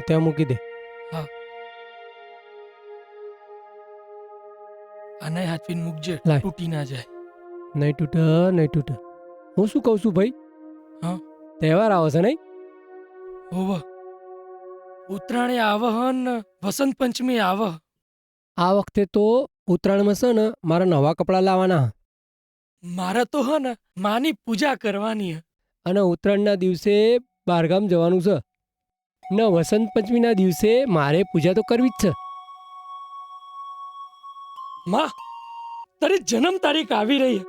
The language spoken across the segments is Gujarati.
આ ત્યાં મૂકી દે. હા, આને હાથવીને મૂકજે, લાય. તૂટી ના જાય. નહીં તૂટે, નહીં તૂટે. હું શું કહું છું ભાઈ? હા. તહેવાર આવે છે નહીં? હોવ, ઉત્તરાયણ આવે ને વસંત પંચમી આવે. આ વખતે તો ઉત્તરાયણમાં છે ને મારા નવા કપડાં લાવવાના. મારે તો હે ને માની પૂજા કરવાની હે. અને ઉત્તરાયણના દિવસે બહારગામ જવાનું છે ને વસંત પંચમીના દિવસે મારે પૂજા તો કરવી જ છે. માં, તારી જન્મ તારીખ આવી રહી હે.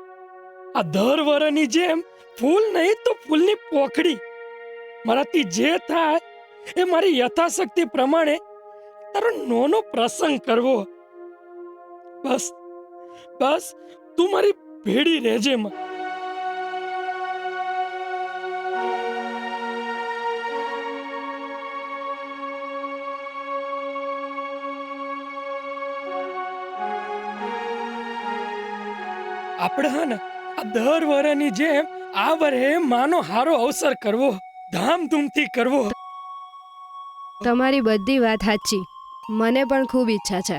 આ દર વરની જેમ ફૂલ નહીં તો ફૂલની પોખડી. મારાથી જે થાય એ મારી યથાશક્તિ પ્રમાણે તારો નોનો પ્રસંગ કરવો. બસ બસ તું મારી ભેડી રહેજે માં. આપણે હા ને આ દર વરની જેમ આ વરે માનો હારો અવસર કરવો, ધામધૂમથી કરવો. તમારી બધી વાત સાચી. મને પણ ખૂબ ઈચ્છા છે,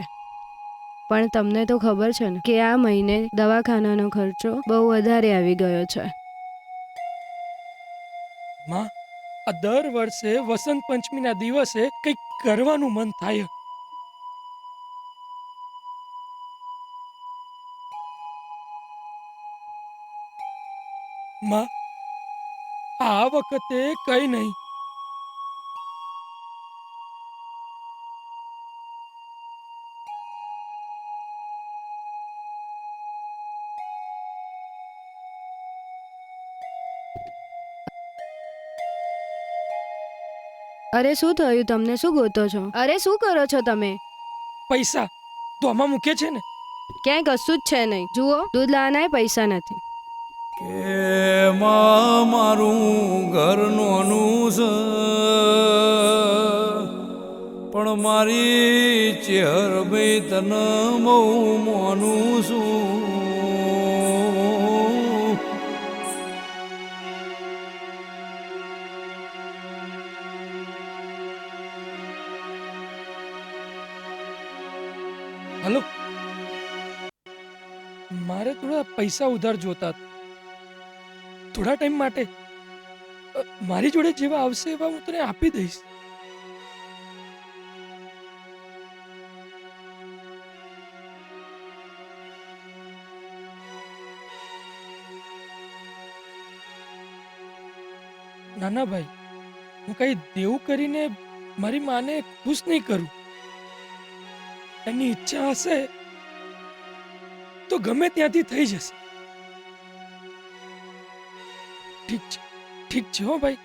પણ તમને તો ખબર છે ને કે આ મહિને દવાખાનાનો ખર્ચો બહુ વધારે આવી ગયો છે. માં, આ દર વર્ષે વસંત પંચમીના દિવસે કંઈક કરવાનું મન થાય. માં, આ વખતે કઈ નહીં. અરે શું થયું તમને? શું ગોતો છો? અરે શું કરો છો તમે? પૈસા તો આમાં મૂકે છે ને. ક્યાંય કશું જ છે નહીં. જુઓ, દૂધ લાવવાના પૈસા નથી. કે મારું ઘર નોનું છે પણ મારી ચેહર ભાઈ તને બહુ મોનું છું. હલો, મારે થોડા પૈસા ઉધાર જોતા હતા. થોડા ટાઈમ માટે મારી જોડે જેવા આવશે એવા હું તને આપી દઈશ. નાના ભાઈ, હું કઈ દેવું કરીને મારી માને ખુશ નહીં કરું. એની ઈચ્છા હશે તો ગમે ત્યાંથી થઈ જશે. ઠીક છે, ઠીક છે હો ભાઈ.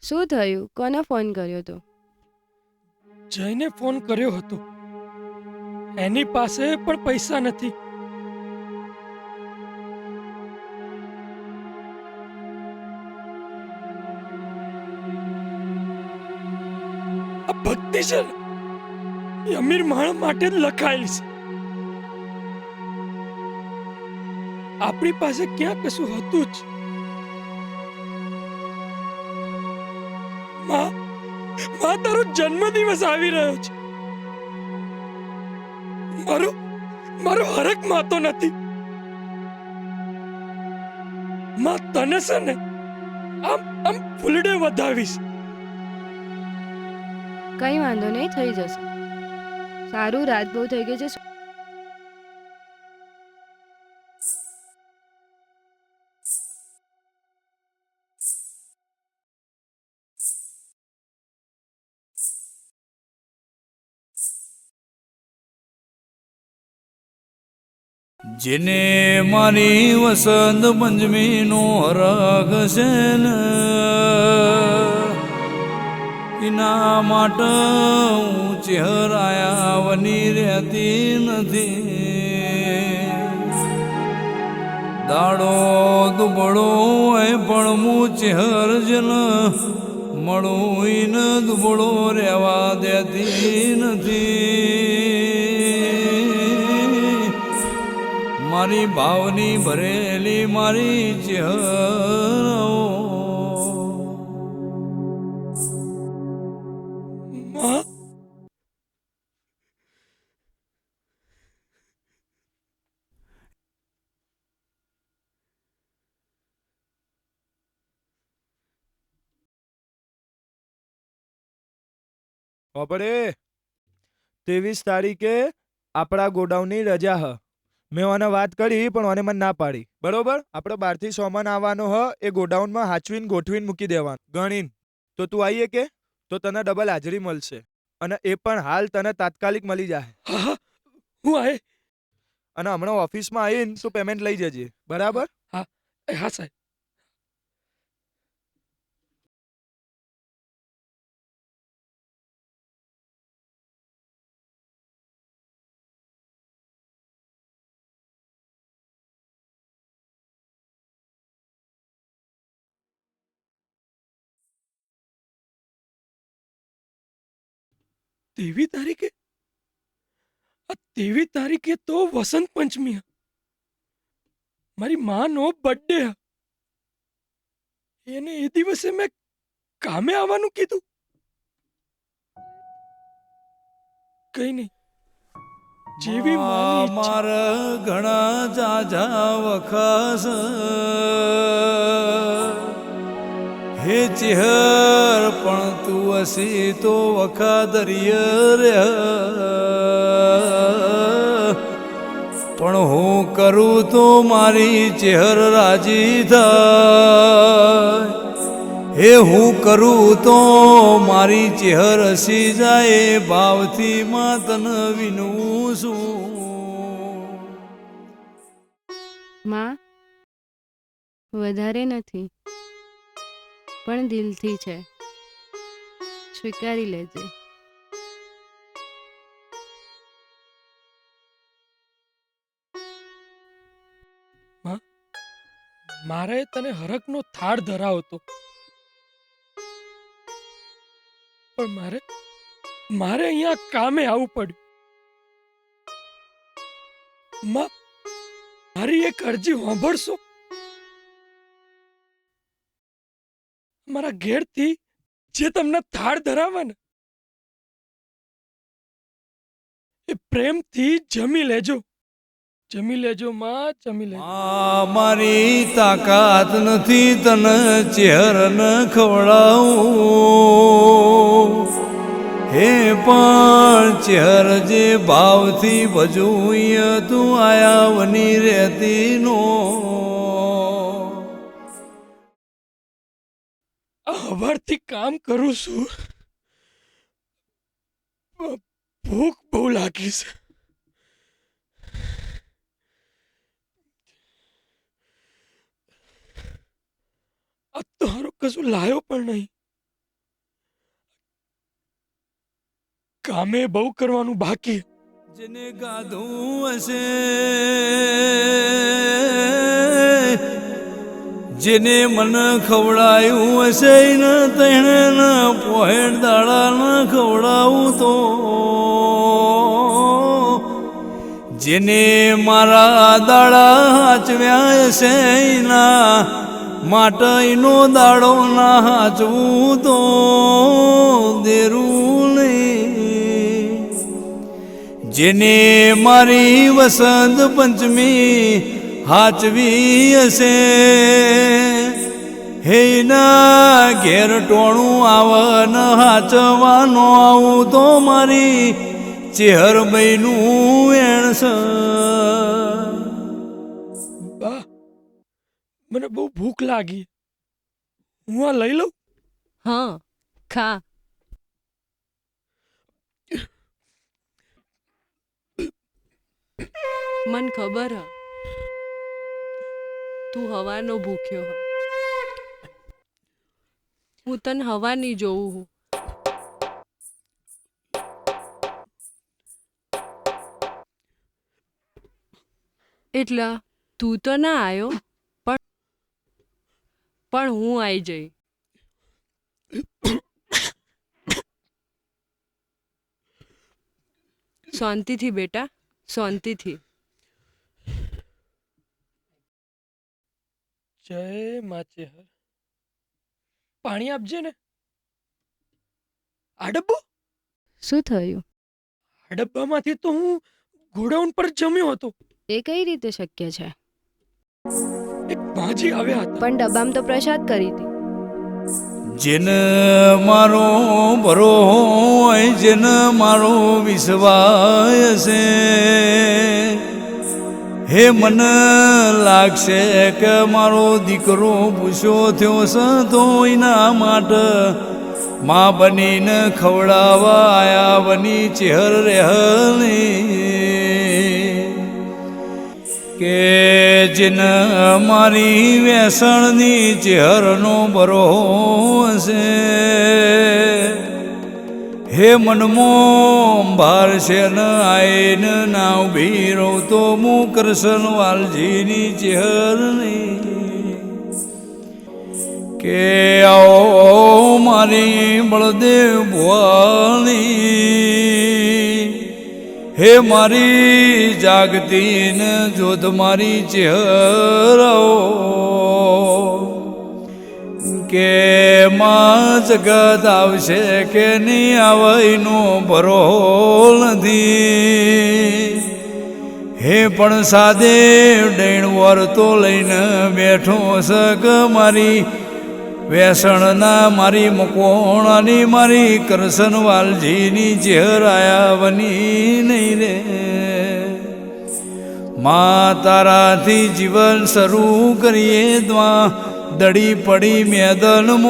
શું થયું? કોને ફોન કર્યો તો? જયને ફોન કર્યો હતો. એની પાસે પણ પૈસા નથી. આ ભક્તિ છે ને, એ અમીર માણસ માટે જ લખાયેલી છે. આપણી પાસે ક્યાં કશું હતું જ. માં, તારો જન્મદિવસ આવી રહ્યો છે. મારો હરખ માતો નથી. માં, તને છે ને આમ ફૂલડે વધાવીશ. કંઈ વાંધો નહીં, થઈ જશે. સારું, રાત બહુ થઈ ગઈ છે. જેને મારી વસંત પંચમીનો હરખ છે ને એના માટે હું ચહેરાયા વની રહેતી નથી. દાડો દુબળો હોય પણ હું ચહેર જન રમણું ઈન દુબળો રહેવા દેતી નથી. મારી ભાવની ભરેલી મારી ચહેરાઓ માં બપોરે 23 તારીખે આપણા ગોડાઉનની રજા હ. મેં ઓને વાત કરી પણ ઓને મને ના પાડી. બરોબર, આપણે બહારથી સામાન આવવાનો હ, એ ગોડાઉનમાં હાચવીને ગોઠવીને મૂકી દેવાનું ગણીને. તો તું આવીએ કે તો તને ડબલ હાજરી મળશે, અને એ પણ હાલ તને તાત્કાલિક મળી જાય. હા હા હું આય અને હમણાં ઓફિસમાં આવીને તું પેમેન્ટ લઈ જજે. બરાબર? હા સાહેબ. તેવી તારીખે આ 23 તારીખે તો વસંત પંચમી હ. મારી માનો બર્થડે હ. એને એ દિવસે મેં કામે આવવાનું કીધું. કઈ નહીં, જેવી માની ઈચ્છા. મારા ઘણા જાજા વખસ હે ચેહર પણ તું હસી તો વખાદરીય રે. પણ હું કરું તો મારી ચેહર રાજી થાય. હે હું કરું તો મારી ચેહર હસી જાય. ભાવથી માં તન વિનવું છું. માં વધારે નથી, પણ દિલથી છે. સ્વીકારી લેજે. મારે તને હરખનો થાળ ધરાવતો, પણ મારે અહીંયા કામે આવવું પડ્યું. માં, મારી એક અરજી સાંભળશો? મારા ઘેરથી જે તમને થાળ ધરાવે ને એ પ્રેમથી જમી લેજો. જમી લેજો માં, જમી લેજો. મારી તાકાત નથી તને ચેહર ન ખવડાવું. હે પણ ચેહર જે ભાવથી ભજુય તું આયા વની રહેતી નો. સવારથી કામ કરું છું, ભૂખ બહુ લાગી છે. આ તો હારું કશું લાયો પણ નહીં. કામે બહુ કરવાનું બાકી. જેને ગાધું હશે, જેને મન ખવડાયું હશે ને તેને ન પોહેડ દાડા ન ખવડાવું તો. જેને મારા દાડા હાચવ્યા હશે એના માટે એનો દાડો ના હાચવું તો દેરું નહીં. જેને મારી વસંત પંચમી હાચવી હશે હેના ઘેર ટોણું આવન હાચવાનો આવું તો મારી ચેહર બૈનું એણસ. બા, મને બહુ ભૂખ લાગી. હું આ લઈ લઉં? હા, ખા. મન ખબર હ તું હવાનો ભૂખ્યો હ. હું તને હવાની જોઉં હું. એટલે તું તો ના આવ્યો, પણ હું આવી જઈ. શાંતિથી બેટા, શાંતિથી. જય મા ચેહર. પાણી આપજે ને. આ ડબ્બો, શું થયું? આ ડબ્બામાંથી તો હું ગોડાઉન પર જમ્યો હતો. એ કઈ રીતે શક્ય છે? એક માજી આવ્યા હતા. પણ ડબ્બામાં તો પ્રસાદ કરી હતી. જેને મારો ભરો હોય, જેને મારો વિશ્વાય છે, હે મને લાગશે કે મારો દીકરો ભૂસ્યો થયો છે તો એના માટે માં બનીને ખવડાવવા આયા બની ચેહર રહેલી. કે જેને મારી વેસણની ચેહરનો બરો છે, હે મનમાં ભાર છે ન આઈને ના ઉભી રહું તો હું કૃષ્ણ વાલજીની ચેહરની. કે આવો મારી બળદેવ ભુવાની, હે મારી જાગતી ને જોત મારી ચેહરાઓ. કે માં જગત આવશે કે નહીં આવે એનો ભરો નથી. હે પણ સાદે ડેણ વર તો લઈને બેઠો છે કે મારી વેસણના મારી મકોણાની મારી કરશન વાલજીની ચેહર આયા બની નહીં રે. માં તારાથી જીવન શરૂ કરીએ દ્વા દડી પડી મેદનમાં.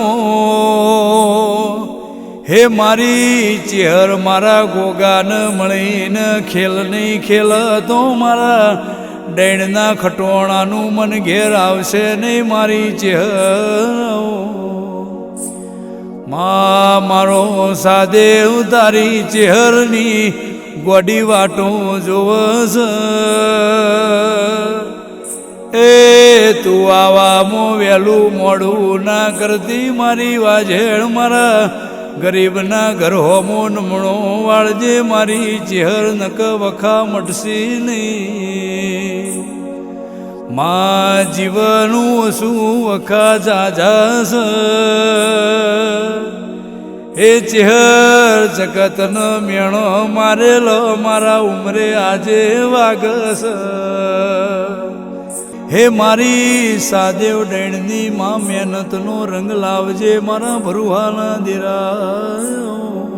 હે મારી ચેહર મારા ગોગાને મળીને ખેલ નહીં ખેલ તો મારા ડેણના ખટોણાનું મન ઘેર આવશે નહીં મારી ચેહર. માં મારો સાદેવ તારી ચેહરની ગોડી વાટો જોવસ. એ તું આવામાં વહેલું મોડું ના કરતી મારી વાજેણ મારા ગરીબના ઘર હોમો નમણો વાળજે મારી ચેહર નક વખા મટશી નહીં. માં જીવનું શું વખા જાજાસ. એ ચેહર જગતનો મેણો મારેલો મારા ઉમરે આજે વાગસ. હે મારી સાદેવ ડેણની માં મહેનતનો રંગ લાવજે મારા ભરુહાના દેરા.